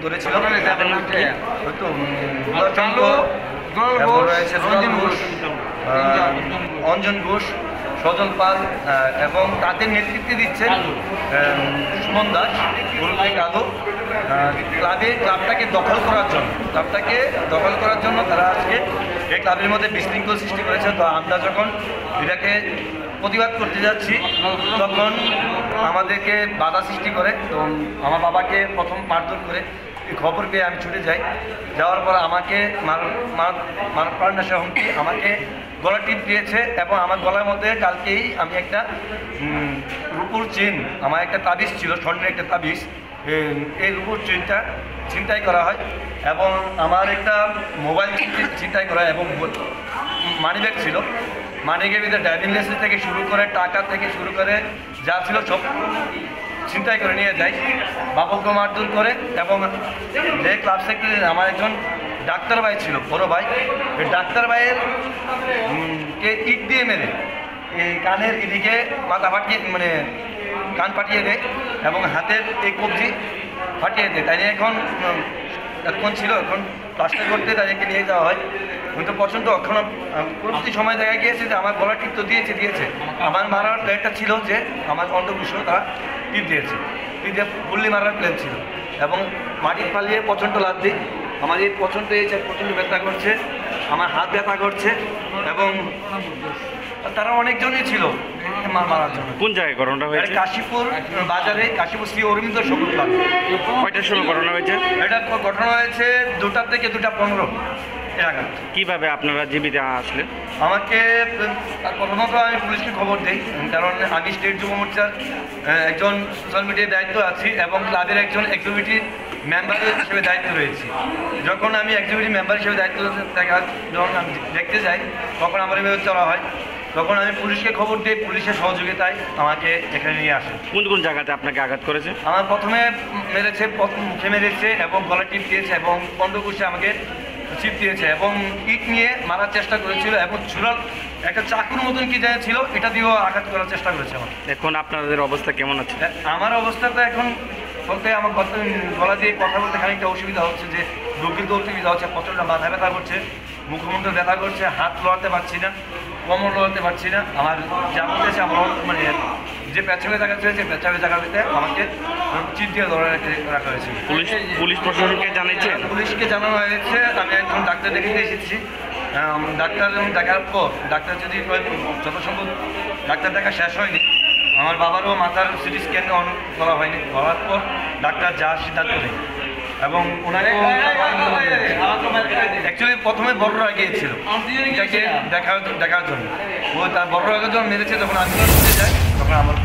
করেছিল। অঞ্জন ঘোষ, সজল পাল এবং তাদের নেতৃত্বে দিচ্ছেন সুমন দাস কালো। ক্লাবটাকে দখল করার জন্য তারা আজকে এই ক্লাবের মধ্যে বিশৃঙ্খল সৃষ্টি করেছে। তো আমরা যখন এটাকে প্রতিবাদ করতে যাচ্ছি তখন আমাদেরকে বাধা সৃষ্টি করে। তো আমার বাবাকে প্রথম মারধর করে খবর পেয়ে আমি ছুটে যাই। যাওয়ার পর আমাকে প্রাণনাশা হুমকি, আমাকে গলা টিপ দিয়েছে এবং আমার গলার মধ্যে কালকেই আমি একটা রূপোর চেন, আমার একটা তাবিজ ছিল, স্বর্ণের একটা তাবিজ, এই রূপোর চেনটা ছিনতাই করা হয় এবং আমার একটা মোবাইল ছিনতাই করা হয় এবং মানিব্যাগ ছিল। মানিব্যাগের ভিতরে ড্রাইভিং লাইসেন্স থেকে শুরু করে টাকা থেকে শুরু করে যা ছিল সব ছিনতাই করে নিয়ে যায়। বাবুকে মারধর করে এবং যে ক্লাব সেক্রেটারি আমার একজন ডাক্তার ভাই ছিল, বড় ভাই, এই ডাক্তার ভাইয়ের কে ইট দিয়ে মেরে এই কানের এদিকে মাথা ফাটিয়ে কান ফাটিয়ে দেয় এবং হাতের এই কবজি ফাটিয়ে দেয়। তাই এখন ছিল, এখন প্লাস্টার করতে তাদেরকে নিয়ে যাওয়া হয়। কিন্তু প্রচণ্ড এখন পরবর্তী সময় দেখা গিয়েছে যে আমার গলা টিপ তো দিয়েছে। আমার মারার প্ল্যানটা ছিল যে আমার অন্ধকুষ্ঠ তারা টিপ দিয়েছে, টিপ দিয়ে ফুল্লি মারার প্ল্যান ছিল এবং মাটির পালিয়ে প্রচণ্ড লাভ দিই। আমার এই প্রচণ্ড ব্যথা করছে, আমার হাত ব্যথা করছে এবং তারা অনেকজনই ছিল মারার জন্য। কোন জায়গায় ঘটনাটা হয়েছে? কাশীপুর বাজারে, কাশীপুর শ্রী অরবিন্দ সবুজ ক্লাব। কয়টার সময় ঘটনা হয়েছে? এটা ঘটনা হয়েছে 2টা থেকে 2:15 এর আগে। কীভাবে আপনারা জীবিত আসলেন? আমাকে প্রথমত আমি পুলিশকে খবর দিই, কারণ আমি স্টেট যুব মোর্চার একজন সোশ্যাল মিডিয়ার দায়িত্ব আছি এবং ক্লাবের একজন এক্সিকিউটিভ মেম্বার হিসেবে দায়িত্ব রয়েছি। যখন আমি এক্সিকিউটিভ মেম্বার হিসেবে দায়িত্ব যখন আমি দেখতে যাই তখন আমার এভাবে চলা হয়। তখন আমি পুলিশকে খবর দিই, পুলিশের সহযোগিতায় আমাকে এখানে নিয়ে আসে। কোন কোন জায়গাতে আপনাকে আঘাত করেছে? আমার প্রথমে মেরেছে, মুখে মেরেছে এবং গলা টিপ দিয়েছে এবং অন্ধকুষ্ঠে আমাকে চিপ দিয়েছে এবং ইট নিয়ে মারার চেষ্টা করেছিল এবং ছুরার একটা চাকুর মতন কি যায় ছিল, এটা দিয়েও আঘাত করার চেষ্টা করেছে আমার। এখন আপনাদের অবস্থা কেমন আছে? আমার অবস্থা তো এখন বলতে আমার গলা দিয়ে কথা বলতে খানিকটা অসুবিধা হচ্ছে, যে রোগীর তো অসুবিধা হচ্ছে, প্রচণ্ড মাথা ব্যথা করছে, মুখমণ্ডল ব্যথা করছে, হাত লড়াতে পারছি না, কোমর লড়াতে পারছি না। আমার যা বলতেছে আমার যে পেছাবে জায়গা ছিল, যে পেছাবে জায়গাতে আমাকে চিপ দিয়ে ধরে রাখা হয়েছে। পুলিশ প্রশাসনকে জানিয়েছে? পুলিশকে জানানো হয়েছে। আমি একজন ডাক্তার দেখে এসেছি। ডাক্তার দেখার পর ডাক্তার যদি যত সম্ভব ডাক্তার দেখা শেষ হয়নি, আমার বাবারও মাথার সিটি স্ক্যান অন করা হয়নি, করার পর ডাক্তার যা সিদ্ধান্ত নেই এবং ওনাকে অ্যাকচুয়ালি প্রথমে বড়রা গিয়েছিল দেখার জন্য। ও তার বড়রা যখন মেরেছে তখন আমি যাই, তখন আমার